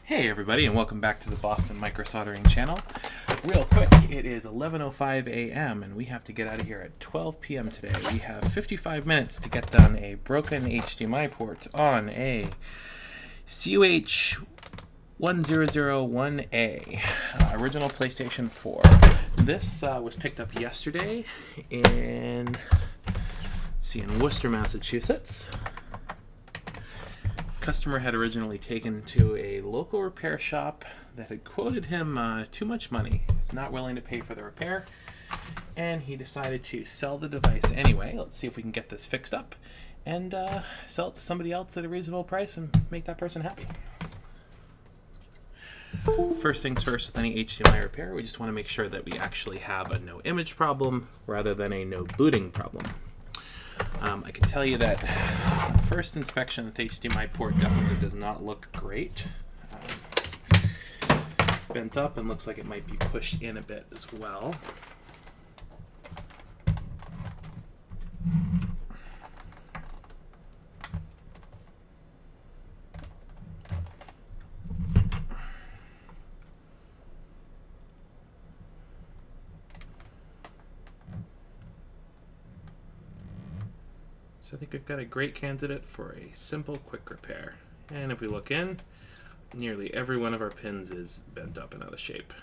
Hey everybody, and welcome back to the Boston Micro Soldering channel. Real quick, it is 11:05 a.m. and we have to get out of here at 12 p.m. today. We have 55 minutes to get done a broken HDMI port on a CUH 1001A, original PlayStation 4. This was picked up yesterday in, in Worcester, Massachusetts. Customer had originally taken to a local repair shop that had quoted him too much money. He's not willing to pay for the repair, and he decided to sell the device anyway. Let's see if we can get this fixed up and sell it to somebody else at a reasonable price and make that person happy. First things first, with any HDMI repair, we just want to make sure that we actually have a no image problem rather than a no booting problem. I can tell you that on first inspection, the HDMI port definitely does not look great. Bent up and looks like it might be pushed in a bit as well. So I think we've got a great candidate for a simple, quick repair. And if we look in, nearly every one of our pins is bent up and out of shape.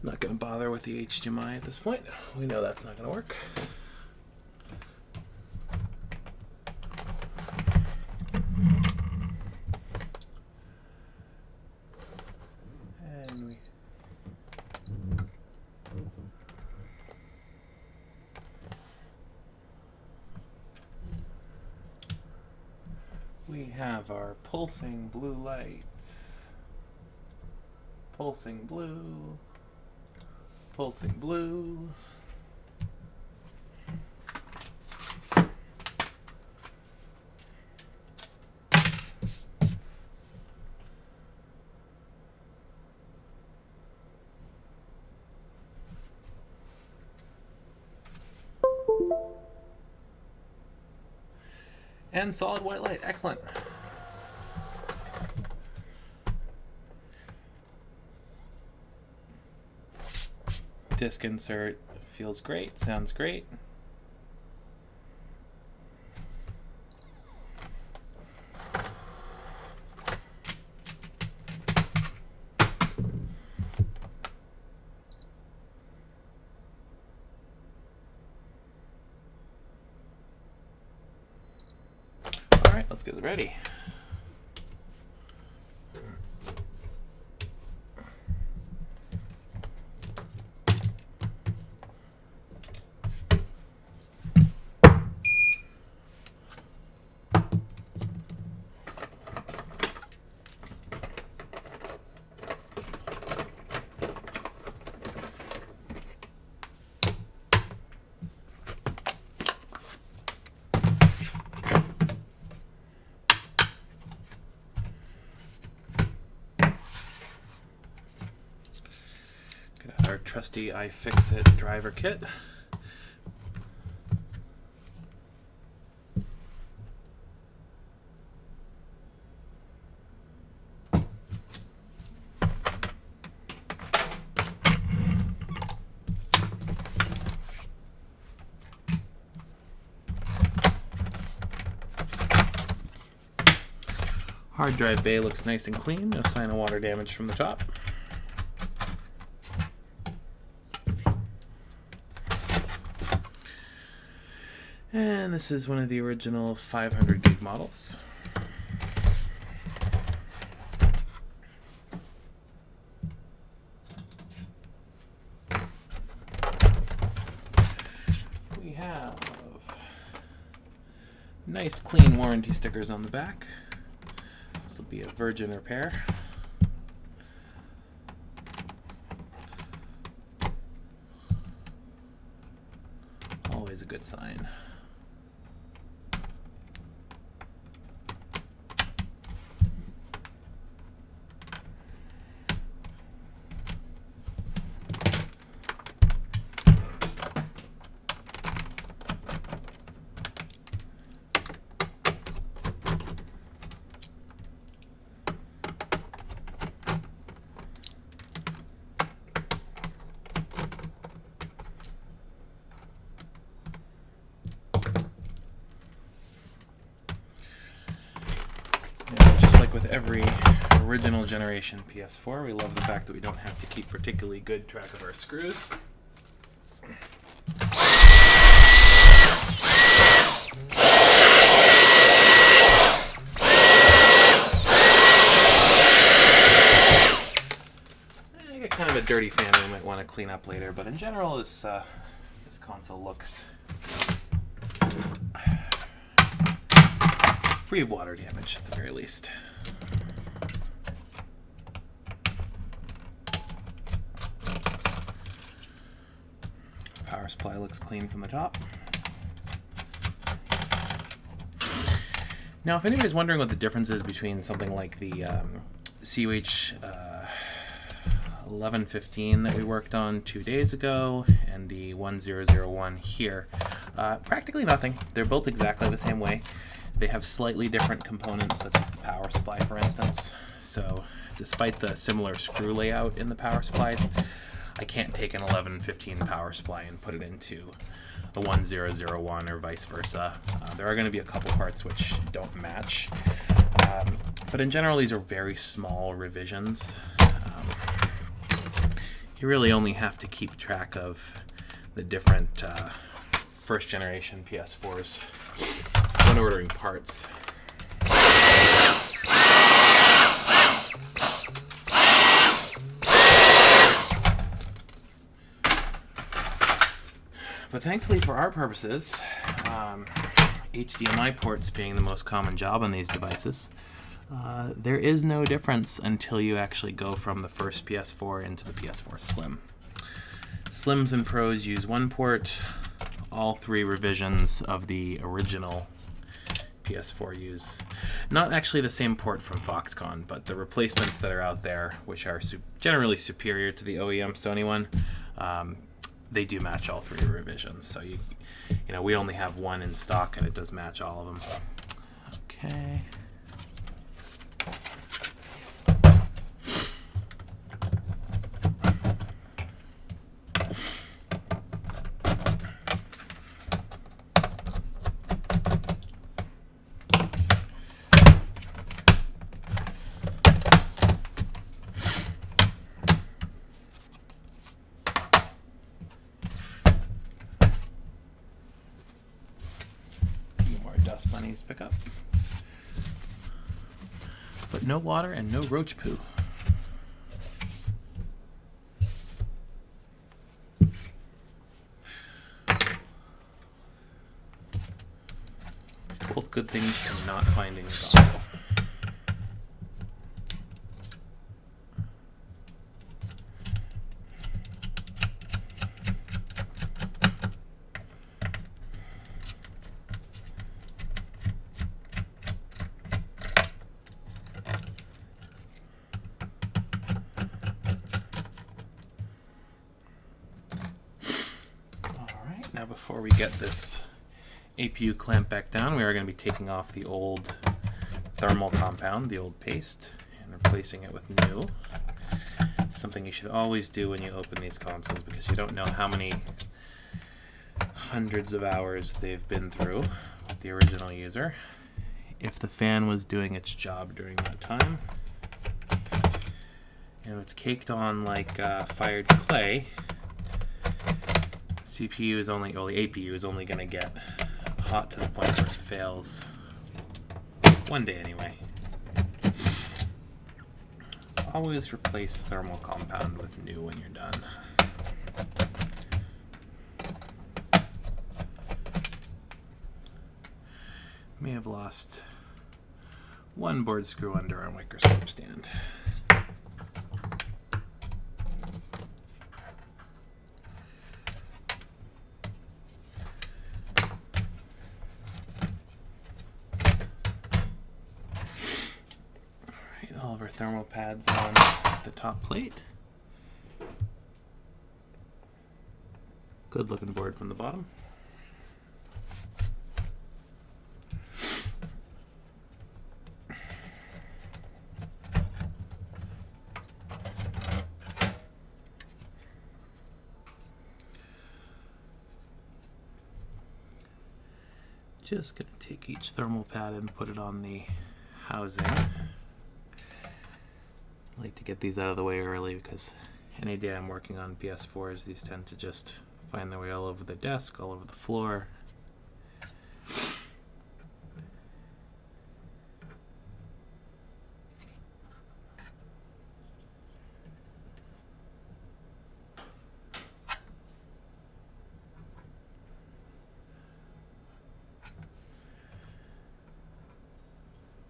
Not going to bother with the HDMI at this point. We know that's not going to work. We have our pulsing blue lights. Pulsing blue. Pulsing blue. And solid white light. Excellent. Disc insert feels great, sounds great. Alright, let's get it ready. Our trusty iFixit driver kit. Hard drive bay looks nice and clean, no sign of water damage from the top. And this is one of the original 500 gig models. We have nice clean warranty stickers on the back. This will be a virgin repair. Always a good sign. every original generation PS4, we love the fact that we don't have to keep particularly good track of our screws. I got kind of a dirty fan we might want to clean up later, but in general, this console looks free of water damage at the very least. Power supply looks clean from the top. Now, if anybody's wondering what the difference is between something like the CUH 1115 that we worked on 2 days ago and the 1001 here, practically nothing. They're built exactly the same way. They have slightly different components, such as the power supply, for instance. So, despite the similar screw layout in the power supplies, I can't take an 1115 power supply and put it into a 1001 or vice versa. There are going to be a couple parts which don't match, but in general, these are very small revisions. You really only have to keep track of the different first generation PS4s when ordering parts. But thankfully for our purposes, HDMI ports being the most common job on these devices, there is no difference until you actually go from the first PS4 into the PS4 Slim. Slims and Pros use one port. All three revisions of the original PS4 use not actually the same port from Foxconn, but the replacements that are out there, which are generally superior to the OEM Sony one, they do match all three revisions. So you know, we only have one in stock, and it does match all of them. Okay. Dust bunnies pick up, but no water and no roach poo. Both good things to not find in your console. Now, before we get this APU clamp back down, we are going to be taking off the old thermal compound, the old paste, and replacing it with new. Something you should always do when you open these consoles, because you don't know how many hundreds of hours they've been through with the original user. If the fan was doing its job during that time, and it's caked on like fired clay, CPU is only, well, the APU is only going to get hot to the point where it fails. One day anyway. Always replace thermal compound with new when you're done. May have lost one board screw under our microscope stand. All of our thermal pads on the top plate. Good looking board from the bottom. Just going to take each thermal pad and put it on the housing. I like to get these out of the way early because any day I'm working on PS4s, these tend to just find their way all over the desk, all over the floor.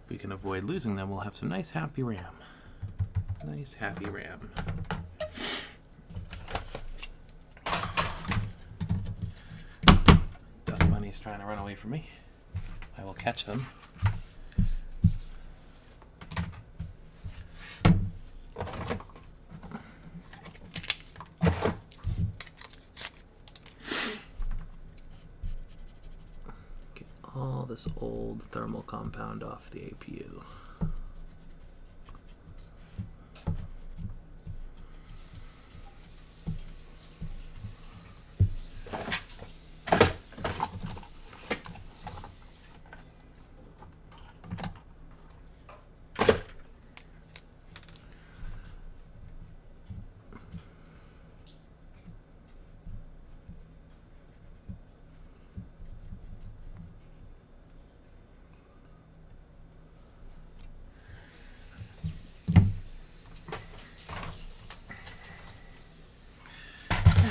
If we can avoid losing them, we'll have some nice happy RAM. Nice happy RAM. Dust bunny's trying to run away from me. I will catch them. Get all this old thermal compound off the APU.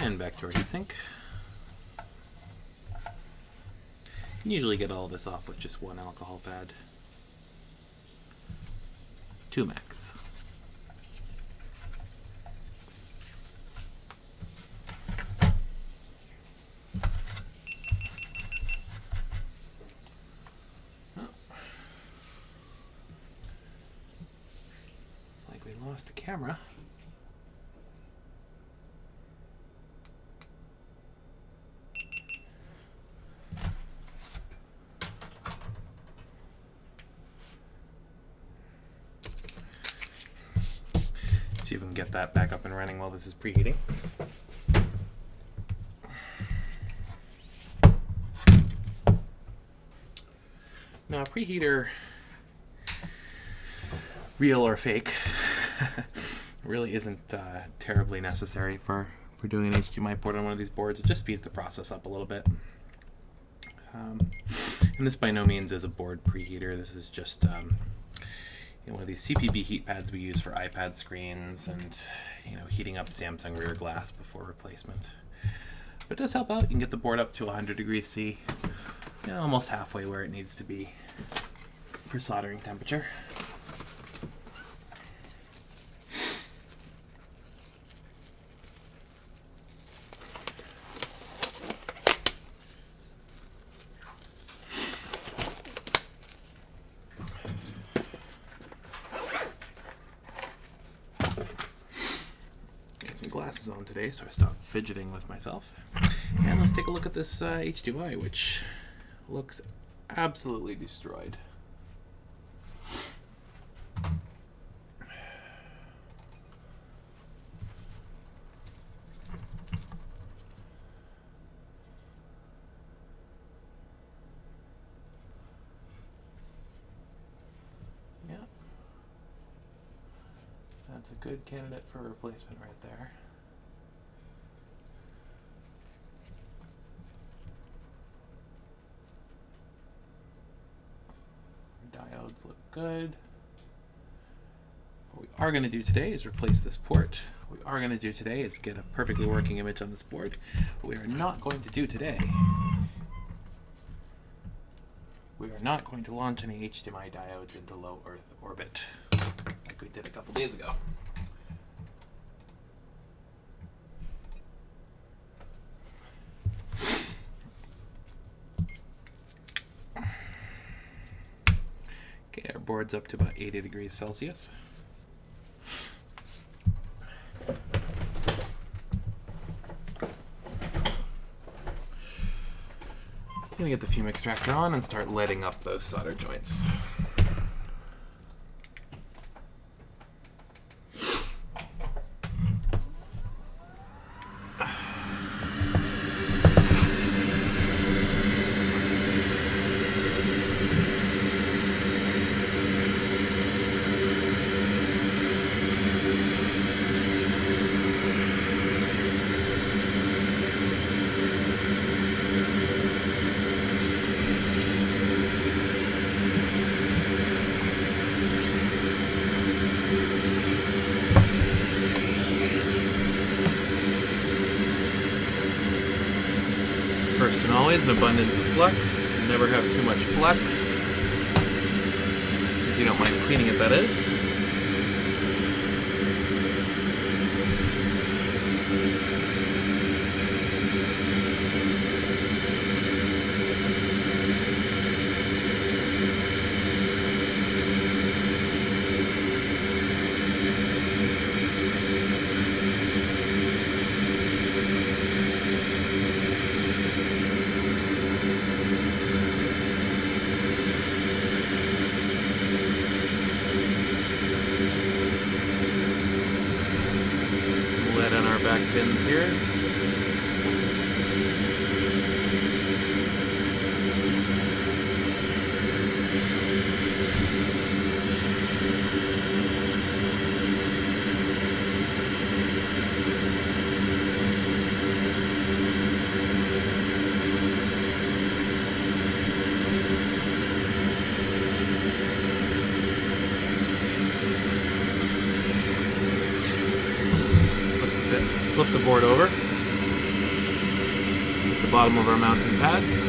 And back to our heatsink. You can usually get all this off with just one alcohol pad. 2 max. Oh. It's like we lost a camera. See if we can get that back up and running while this is preheating. Now, a preheater, real or fake, really isn't terribly necessary for doing an HDMI port on one of these boards. It just speeds the process up a little bit. And this by no means is a board preheater. This is just one of these CPB heat pads we use for iPad screens and heating up Samsung rear glass before replacement. But it does help out. You can get the board up to 100 degrees C, almost halfway where it needs to be for soldering temperature. Glasses on today, so I stopped fidgeting with myself. And let's take a look at this HDMI, which looks absolutely destroyed. Yeah, that's a good candidate for replacement right there. Diodes look good. What we are going to do today is replace this port. What we are going to do today is get a perfectly working image on this board. What we are not going to do today, we are not going to launch any HDMI diodes into low Earth orbit like we did a couple days ago. Okay, our board's up to about 80 degrees Celsius. I'm gonna get the fume extractor on and start letting up those solder joints. First and always, an abundance of flux. Can never have too much flux. If you don't mind cleaning it, that is. On our back pins here. Flip the board over at the bottom of our mounting pads.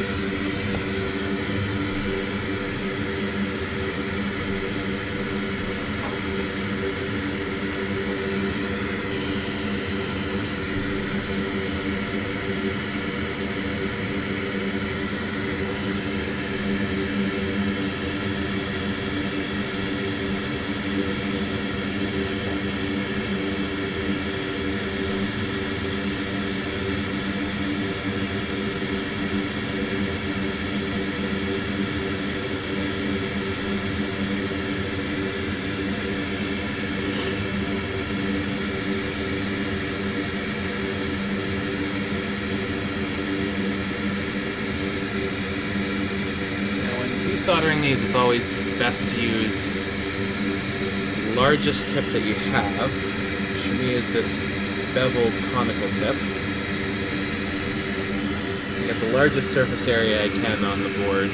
Soldering these, it's always best to use the largest tip that you have, which for me is this beveled conical tip. Get the largest surface area I can on the board.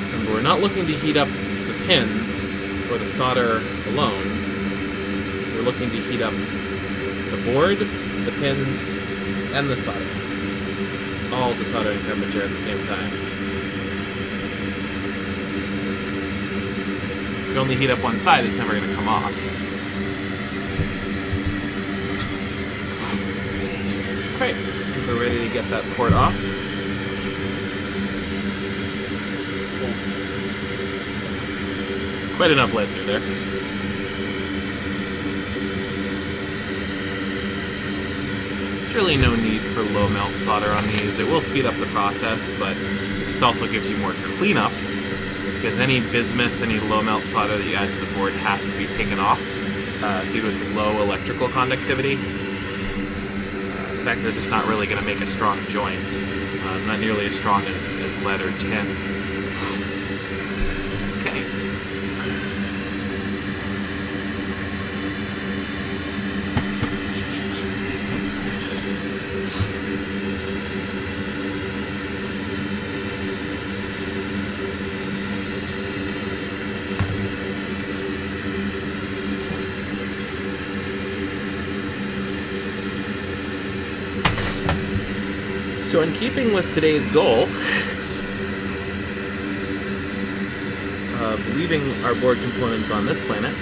Remember, we're not looking to heat up the pins or the solder alone. We're looking to heat up the board, the pins, and the solder, all to soldering temperature at the same time. If you only heat up one side, it's never going to come off. Alright, we're ready to get that port off. Quite enough lead through there. There's really no need for low melt solder on these. It will speed up the process, but it just also gives you more cleanup, because any bismuth, any low melt solder that you add to the board has to be taken off due to its low electrical conductivity. In fact, they're just not really going to make a strong joint. Not nearly as strong as lead or tin. Okay. So in keeping with today's goal of leaving our board components on this planet,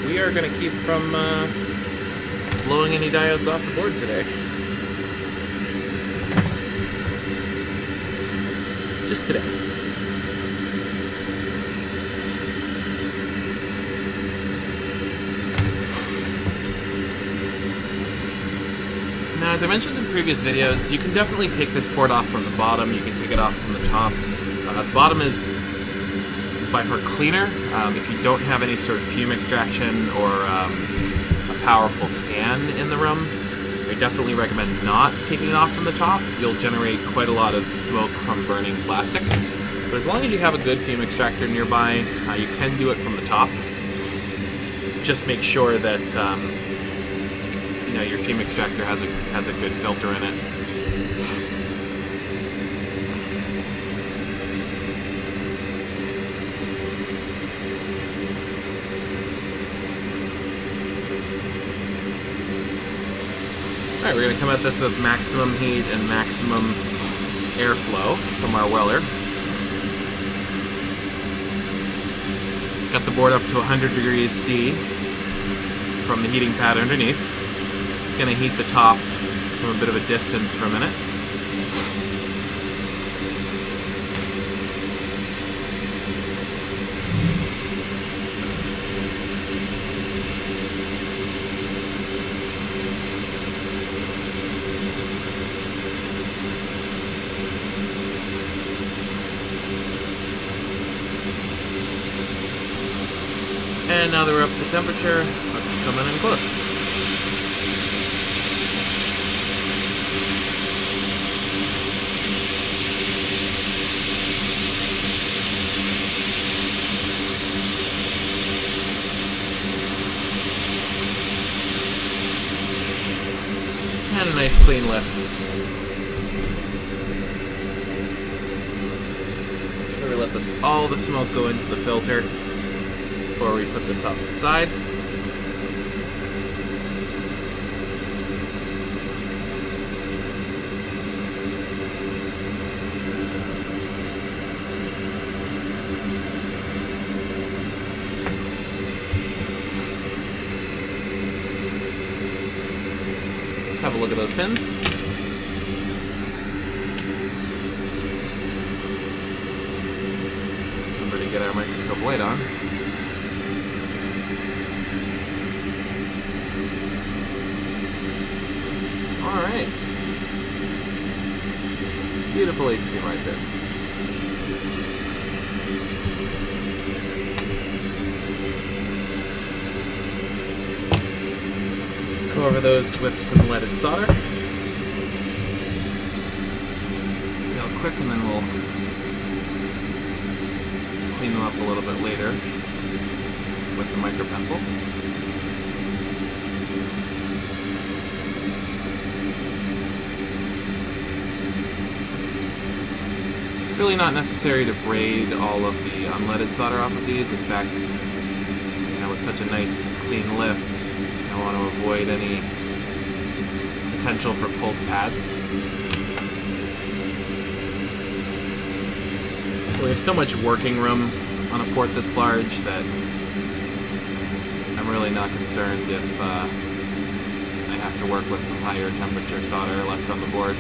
we are going to keep from blowing any diodes off the board today. Just today. Now, as I mentioned in previous videos, you can definitely take this port off from the bottom, you can take it off from the top. The bottom is by far cleaner. If you don't have any sort of fume extraction or a powerful fan in the room, I definitely recommend not taking it off from the top. You'll generate quite a lot of smoke from burning plastic. But as long as you have a good fume extractor nearby, you can do it from the top. Just make sure that you know, your fume extractor has a good filter in it. Alright, we're going to come at this with maximum heat and maximum airflow from our weller. Got the board up to 100 degrees C from the heating pad underneath. It's going to heat the top from a bit of a distance for a minute. And now that we're up to temperature, let's come in and close. And a nice clean lift. So we let all the smoke go into the filter before we put this off to the side. Let's have a look at those pins. Remember to get our microscope light on. Alright. Beautiful HDMI pins. Just go over those with some leaded solder. Real quick, and then we'll clean them up a little bit later with the micro pencil. It's really not necessary to braid all of the unleaded solder off of these. In fact, with such a nice clean lift, I want to avoid any potential for pulled pads. We have so much working room on a port this large that I'm really not concerned if I have to work with some higher temperature solder left on the board.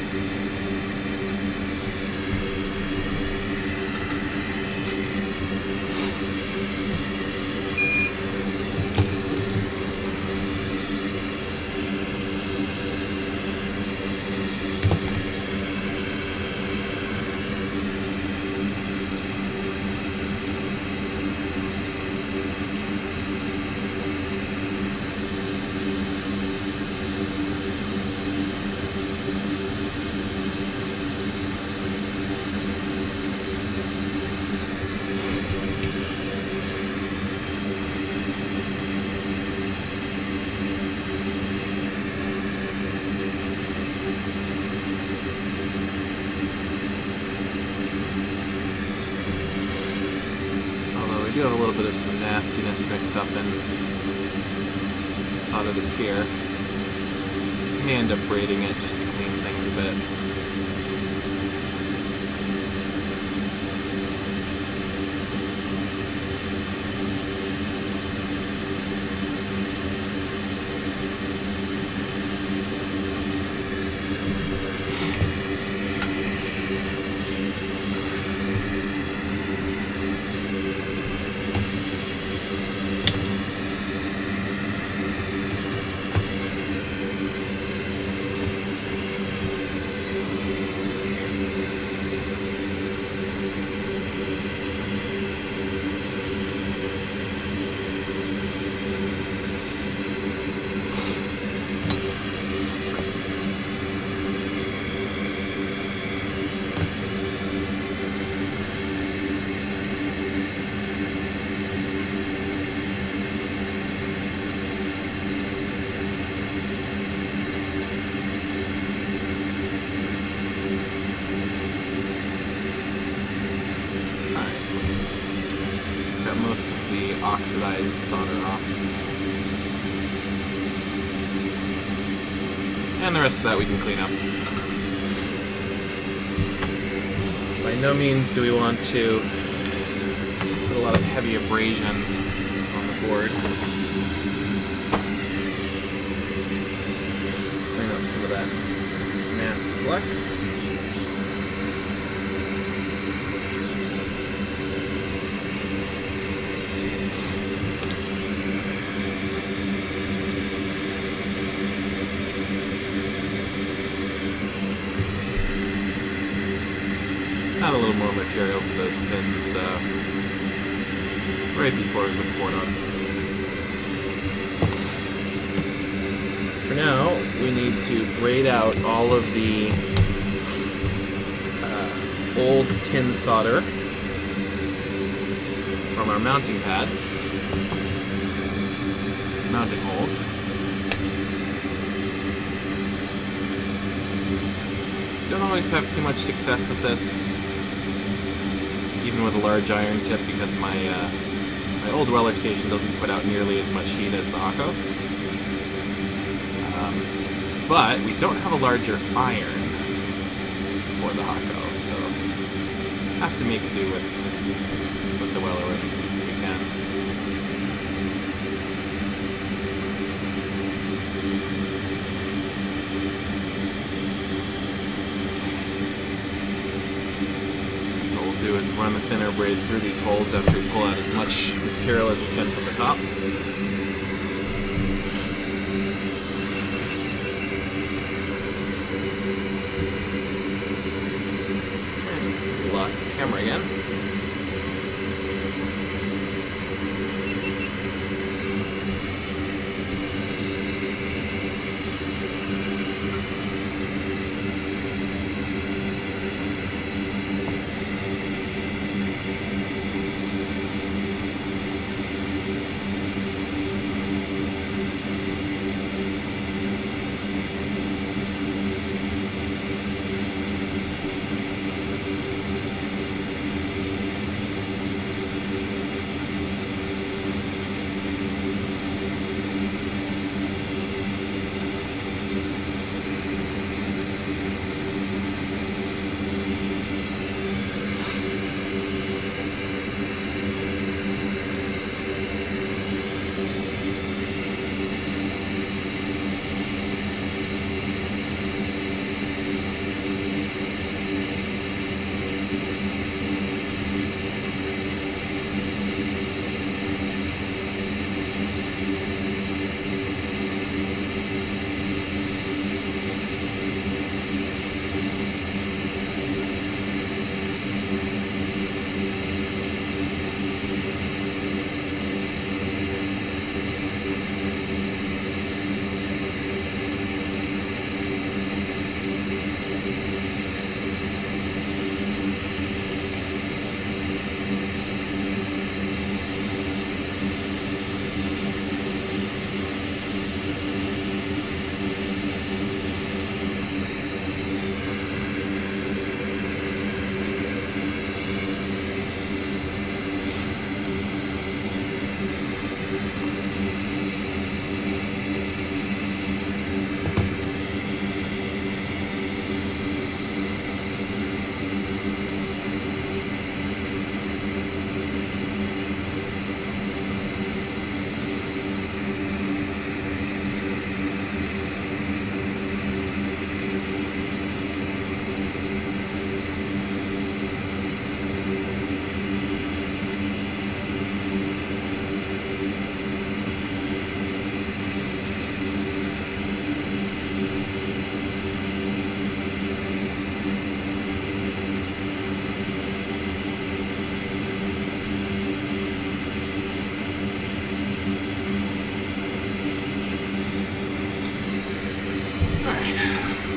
We do have a little bit of some nastiness mixed up in the solder that's here. We may end up braiding it just to clean things a bit. Most of the oxidized solder off. And the rest of that we can clean up. By no means do we want to put a lot of heavy abrasion on the board. Clean up some of that nasty flux. Add a little more material to those pins right before we put the board on. For now, we need to braid out all of the old tin solder from our mounting pads, mounting holes. Don't always have too much success with this, even with a large iron tip, because my old weller station doesn't put out nearly as much heat as the Akko. But we don't have a larger iron for the Akko, so have to make do with the weller when we can. Do is run a thinner braid through these holes after we pull out as much material as we can from the top. And we lost the camera again.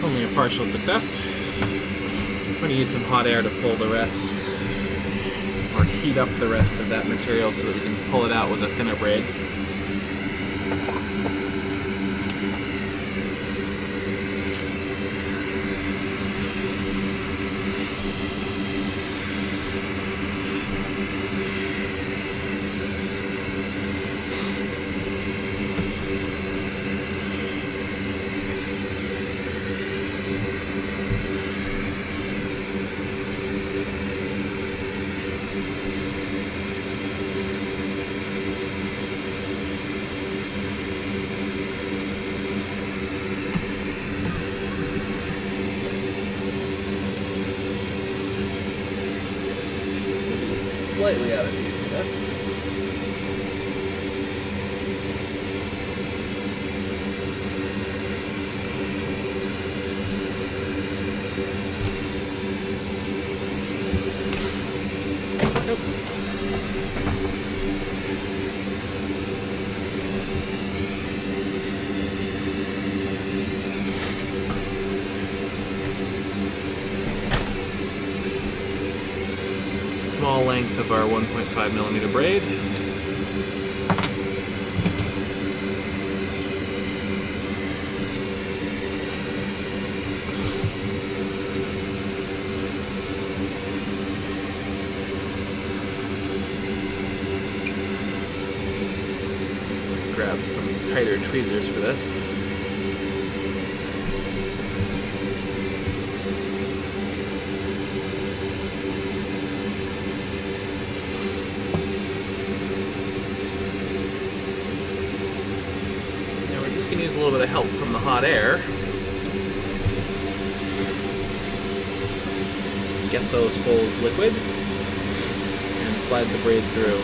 Only a partial success. I'm going to use some hot air to pull the rest, or heat up the rest of that material so that we can pull it out with a thinner braid. length of our 1.5mm braid. Grab some tighter tweezers for this. Now we're just going to use a little bit of help from the hot air. Get those holes liquid and slide the braid through.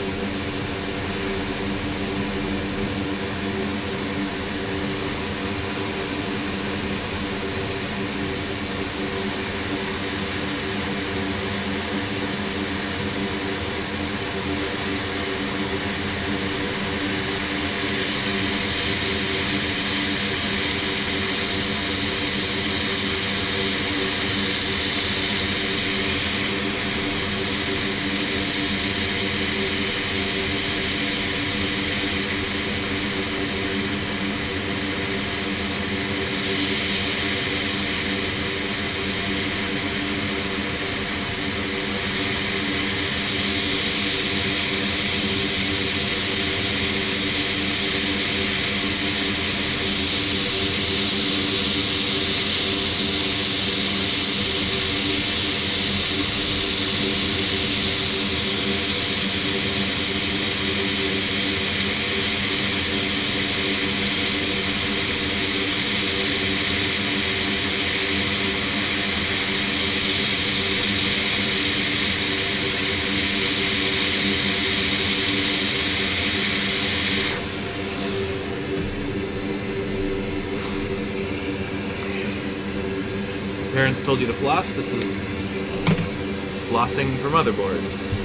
Parents told you to floss. This is flossing for motherboards.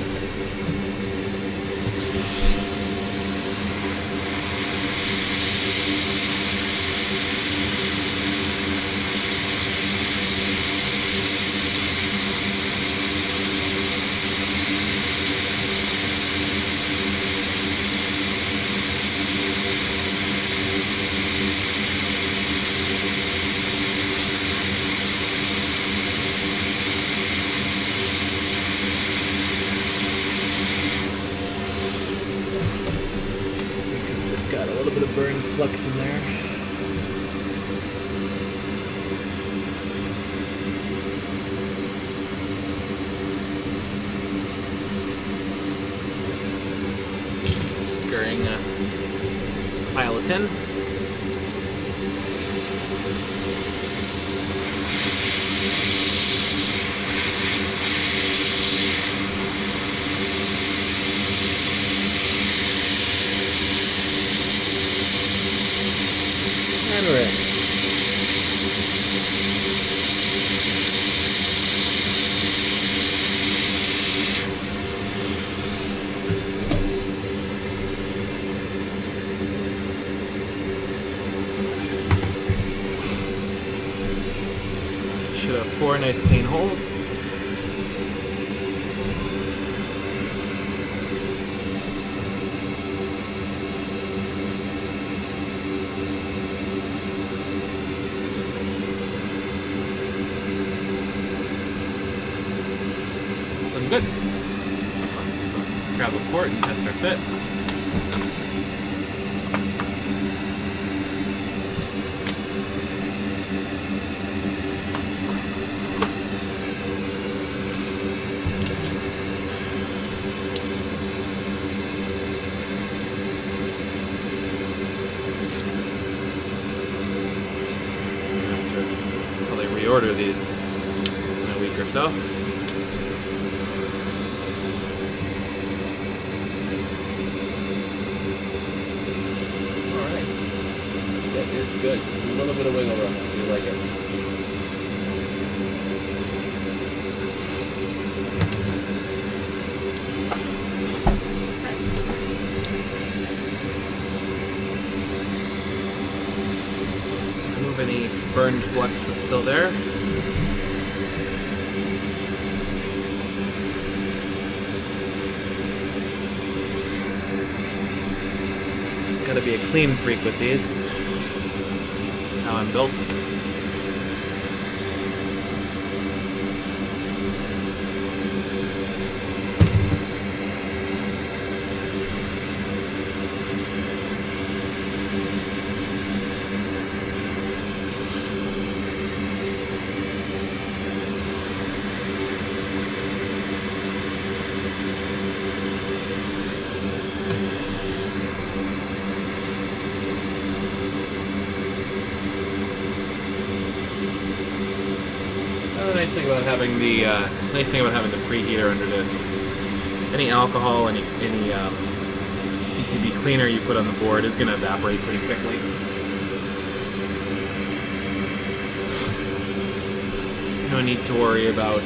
Got a little bit of burn flux in there. Scurrying a pile of tin. And we're in. Should have 4 nice clean holes. Looking good. Grab a port and test our fit. Probably reorder these in a week or so. Alright. That is good. A little bit of wiggle room. I do like it. Remove any burned flux that's still there. Gotta be a clean freak with these. That's how I'm built. The nice thing about having the preheater under this is any alcohol, any PCB cleaner you put on the board is going to evaporate pretty quickly. No need to worry about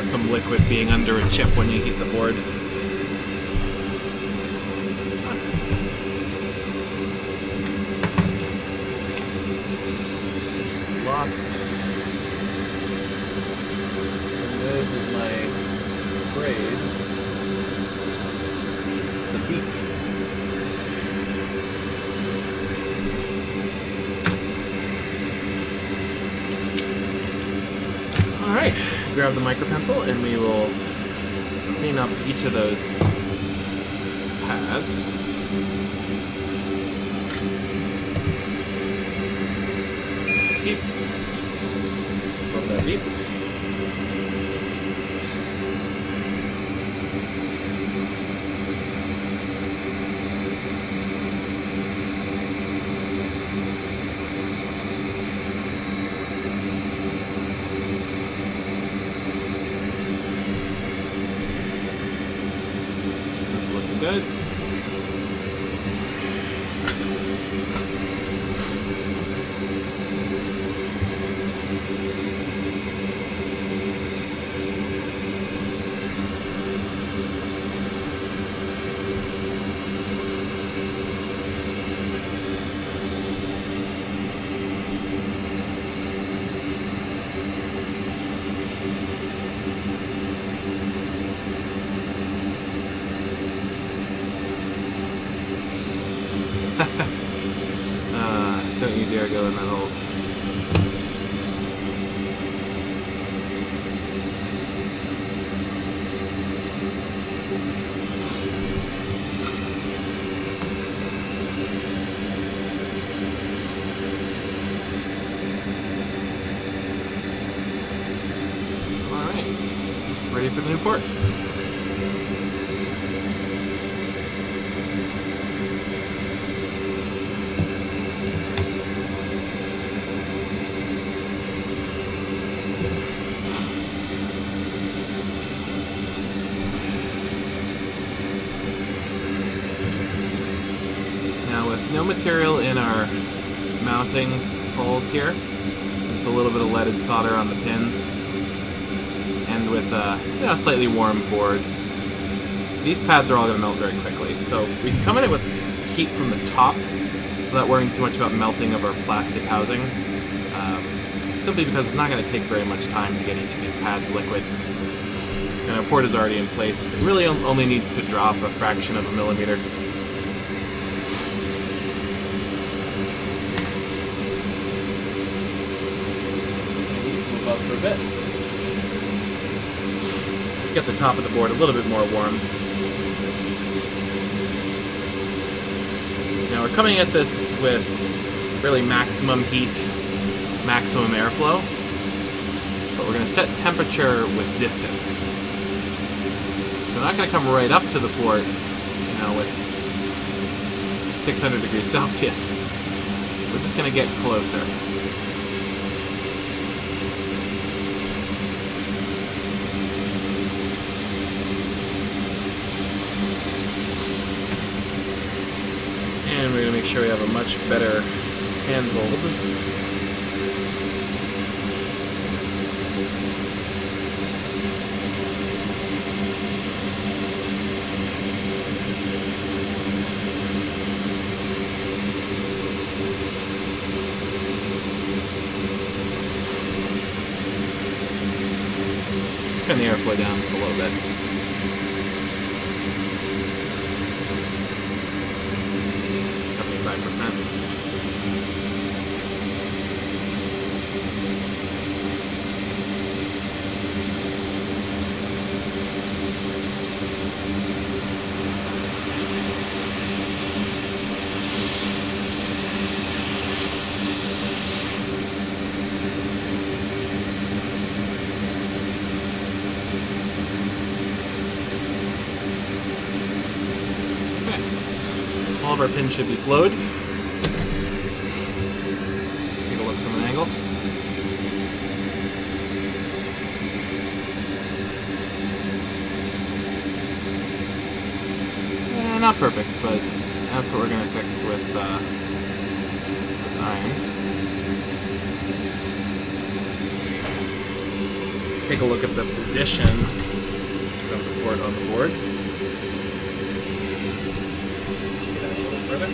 some liquid being under a chip when you heat the board. Lost. This is my braid. The beak. Alright, grab the micro pencil and we will clean up each of those pads. Beep. From that beep. Good. Don't you dare go in that hole. Alright, ready for the new port. No material in our mounting holes here, just a little bit of leaded solder on the pins, and with a slightly warm board. These pads are all going to melt very quickly, so we can come in it with heat from the top without worrying too much about melting of our plastic housing, simply because it's not going to take very much time to get each of these pads liquid. And our port is already in place. It really only needs to drop a fraction of a millimeter. For a bit. Get the top of the board a little bit more warm. Now we're coming at this with really maximum heat, maximum airflow, but we're going to set temperature with distance. So we're not going to come right up to the port, with 600 degrees Celsius. We're just going to get closer. And we're going to make sure we have a much better handhold. Turn the airflow down just a little bit. 75%. All of our pins should be flowed. Take a look from an angle. Not perfect, but that's what we're going to fix with iron. Let's take a look at the position of the port on the board. Further.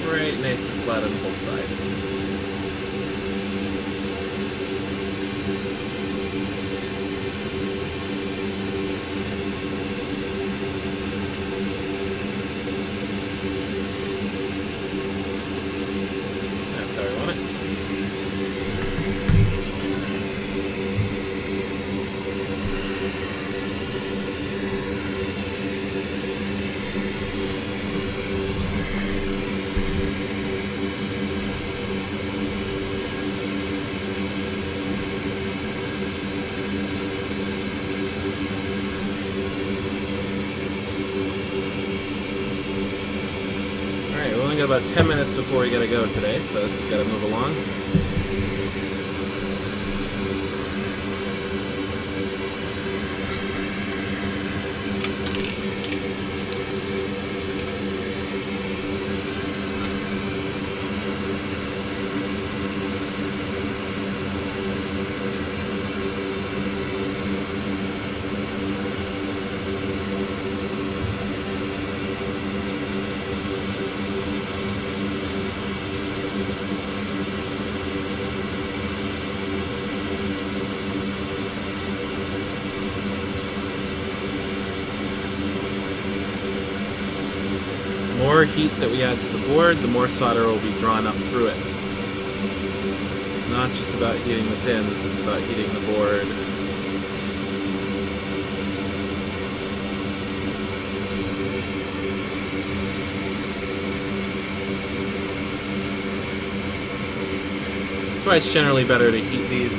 Right, nice and flat on both sides. Got about 10 minutes before we gotta go today, so this has got to move along. The more heat that we add to the board, the more solder will be drawn up through it. It's not just about heating the pins, it's about heating the board. That's why it's generally better to heat these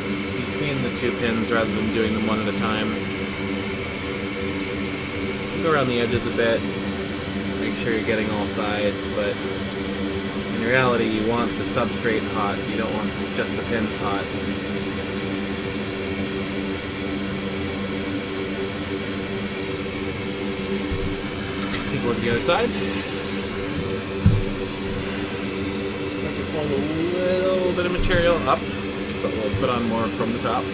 between the two pins rather than doing them one at a time. Go around the edges a bit. Make sure you're getting all sides, but in reality you want the substrate hot, you don't want just the pins hot. Take a look at the other side. So we're pulling a little bit of material up, but we'll put on more from the top.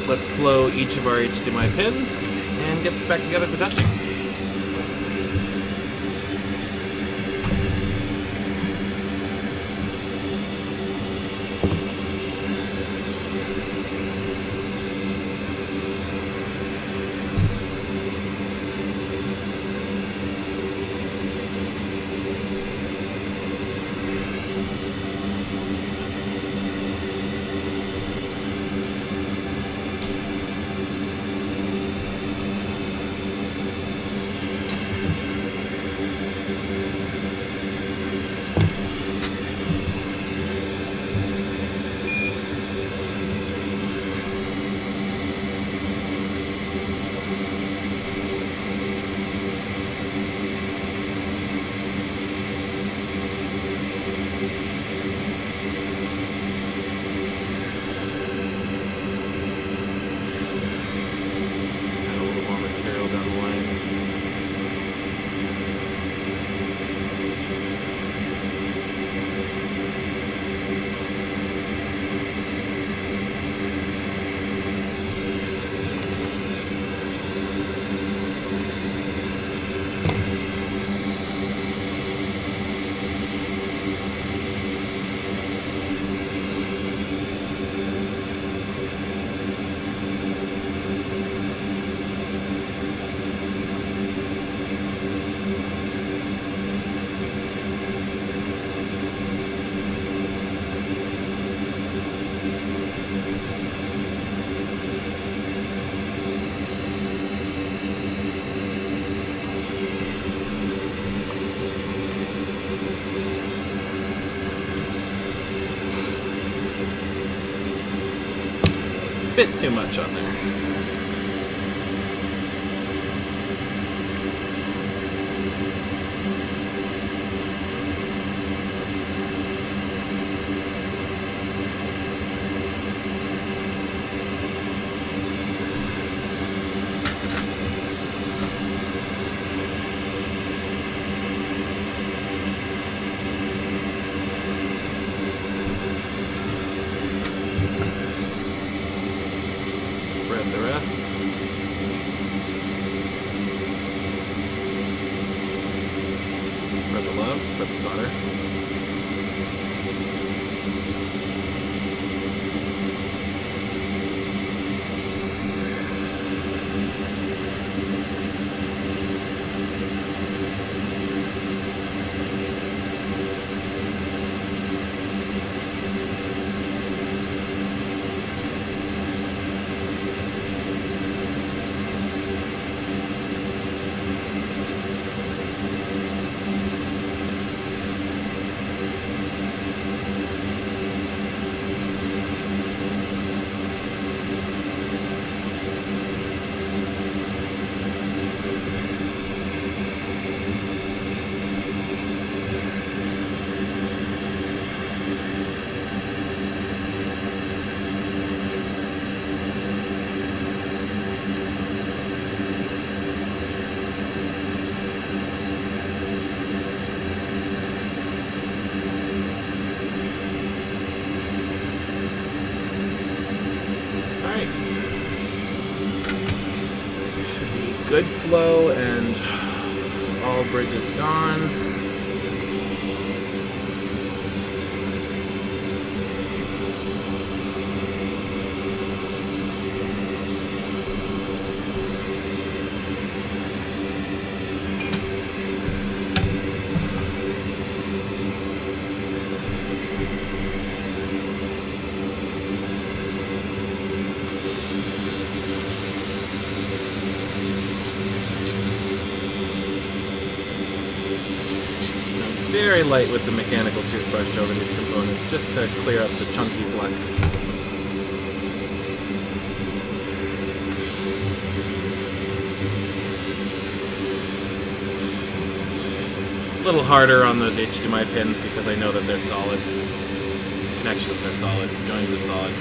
Let's flow each of our HDMI pins and get this back together for testing. bit too much on there. The rest. Spread the love, spread the solder. Should be good flow and all bridge is gone. Very light with the mechanical toothbrush over these components, just to clear up the chunky flex. A little harder on those HDMI pins because I know that they're solid. Connections are solid, joints are solid.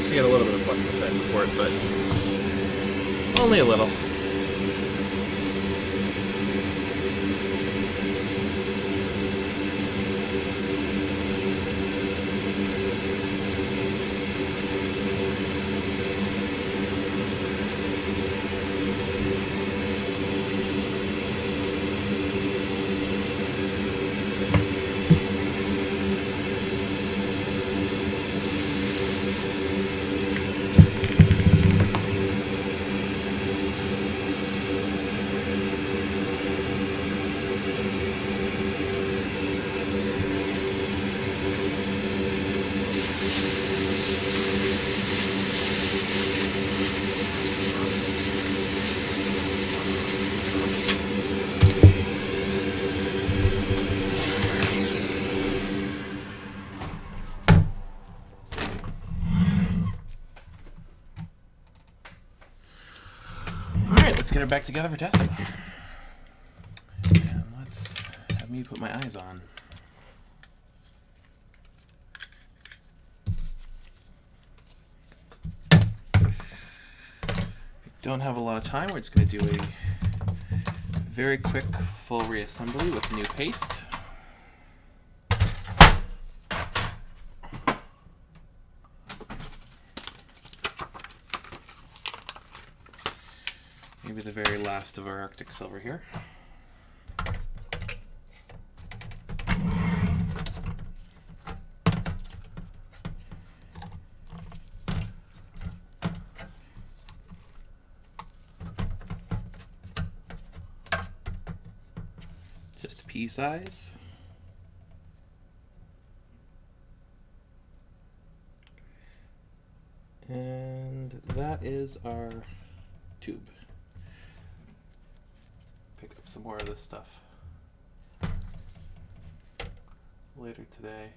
You get a little bit of flux inside the port, but only a little. Let's get her back together for testing. And let's have me put my eyes on. Don't have a lot of time. We're just going to do a very quick full reassembly with new paste. be the very last of our Arctic silver here. Just pea size. And that is our tube. Pick up some more of this stuff later today.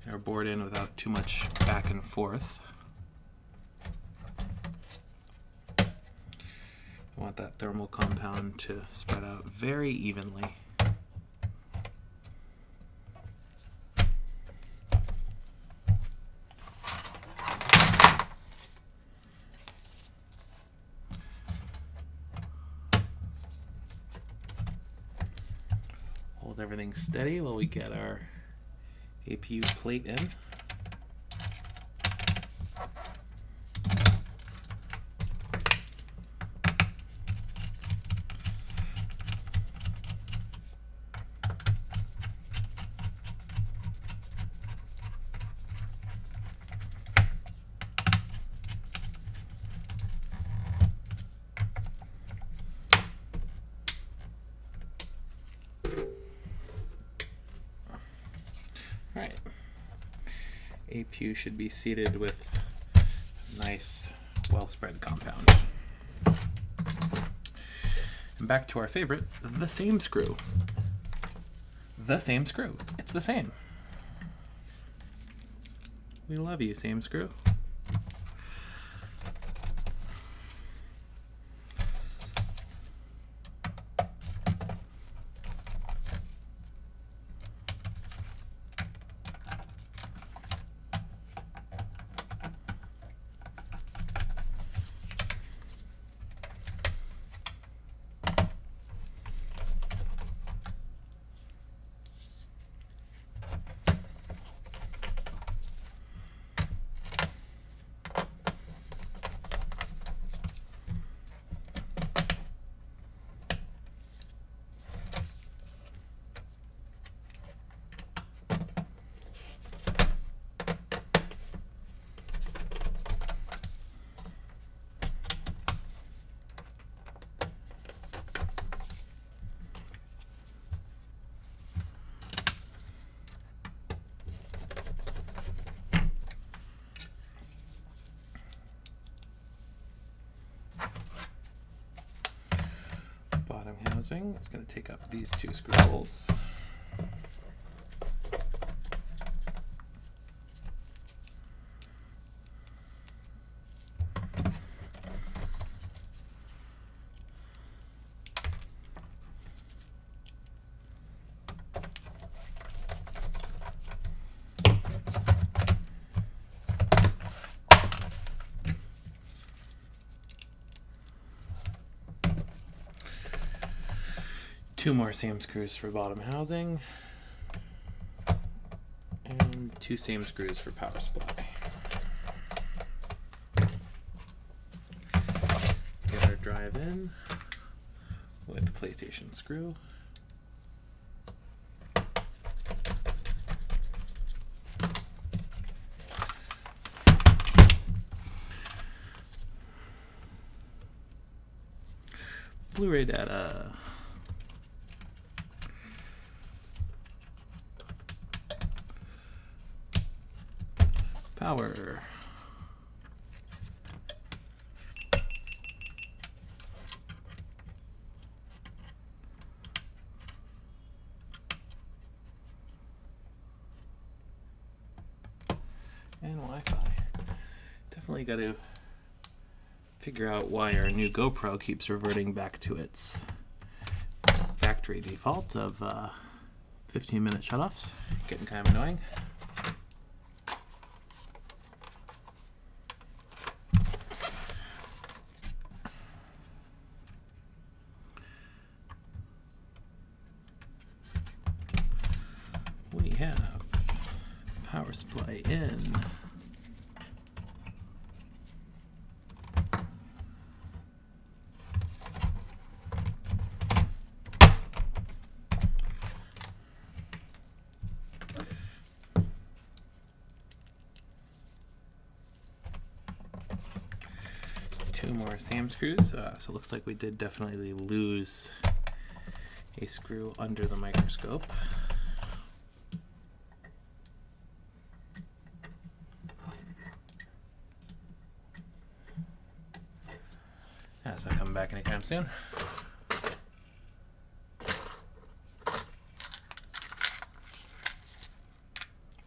Get our board in without too much back and forth. I want that thermal compound to spread out very evenly. Hold everything steady while we get our APU plate in. Alright, APU should be seated with nice, well-spread compound. And back to our favorite, the same screw. The same screw. It's the same. We love you, same screw. Bottom housing, it's going to take up these two screw holes. Two more same screws for bottom housing, and two same screws for power supply. Get our drive in with PlayStation screw. Blu-ray data. Power. And Wi-Fi. Definitely got to figure out why our new GoPro keeps reverting back to its factory default of 15-minute shutoffs. Getting kind of annoying. Fly in. Two more SAM screws. So it looks like we did definitely lose a screw under the microscope. That's not coming back anytime soon.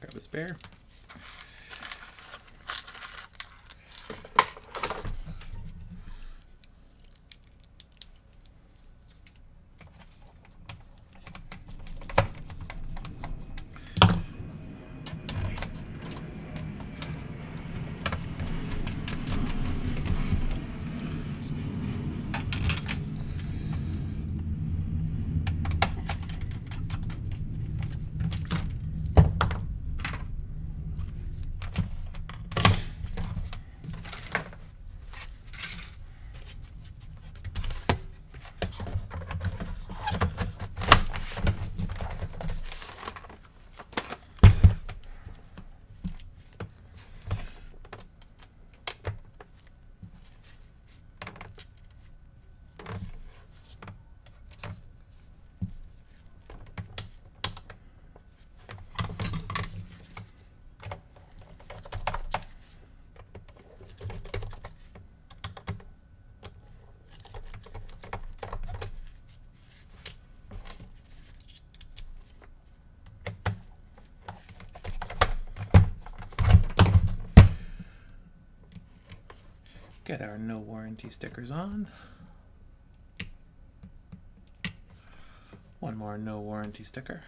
Grab a spare. Get our no warranty stickers on. One more no warranty sticker.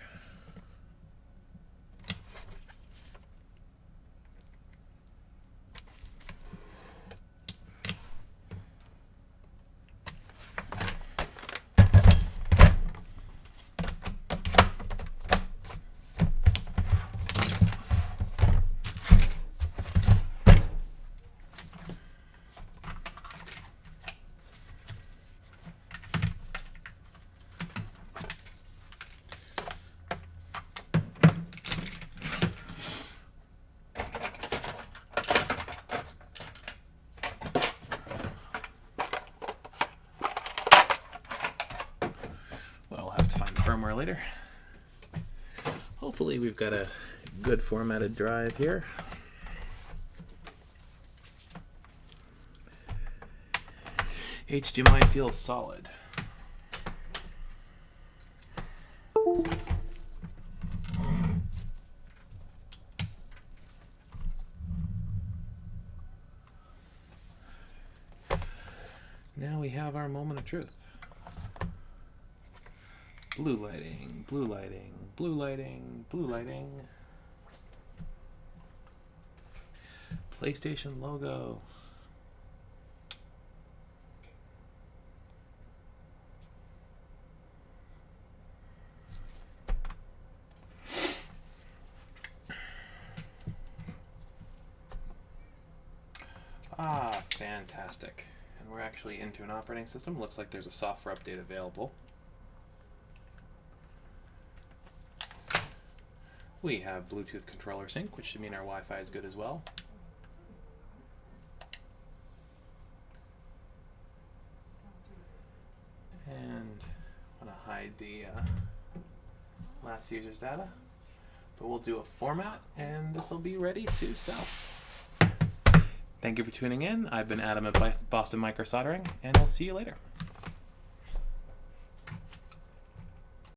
Firmware later. Hopefully we've got a good formatted drive here. HDMI feels solid. Now we have our moment of truth. Blue lighting, blue lighting, blue lighting, blue lighting. PlayStation logo. Ah, fantastic. And we're actually into an operating system. Looks like there's a software update available. We have Bluetooth controller sync, which should mean our Wi-Fi is good as well. And I want to hide the last user's data. But we'll do a format, and this will be ready to sell. Thank you for tuning in. I've been Adam at Boston Micro Soldering, and I'll see you later.